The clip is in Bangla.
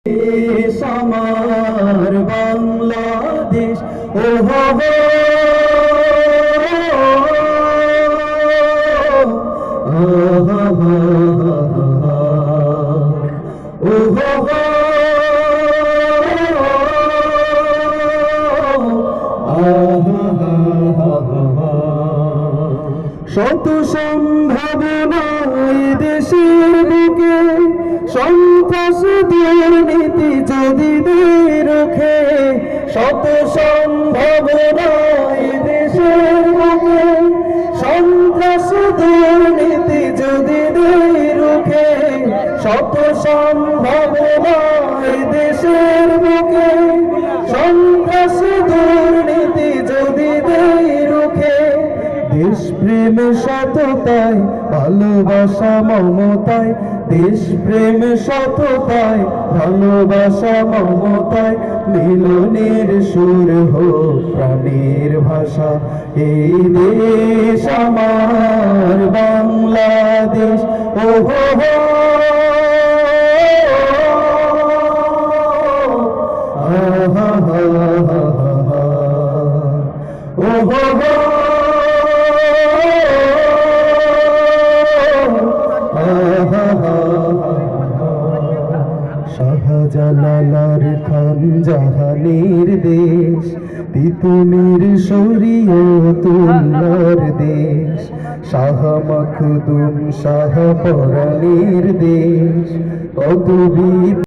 দেশ আমার বাংলাদেশ, ও হো হো, ও হো হো, ও হো হো, শত সম্ভাবনায় দেশের বুকে সন্ত্রাস দুর্নীতি যদি রুখে, শত সম্ভাবনায় দেশের বুকে সন্ত্রাস দুর্নীতি যদি রুখে, শত সম্ভাবনায় দেশের বুকে সন্ত্রাস দুর্নীতি যদি রুখে, দেশপ্রেম সততায় ভালোবাসা মমতায়, দেশপ্রেম সততায় ভালোবাসা মমতায়, মিলনের সুর হোক প্রাণের ভাষা। এই দেশ আমার বাংলাদেশ, ও হো হো, আহা হা হা হা, ও হো হো, শাহজালাল খান জাহানের দেশ, তিতুমির শরীয়তুল্লাহর দেশ, শাহ মখদুম শাহ পরাণের দেশ, কত বীর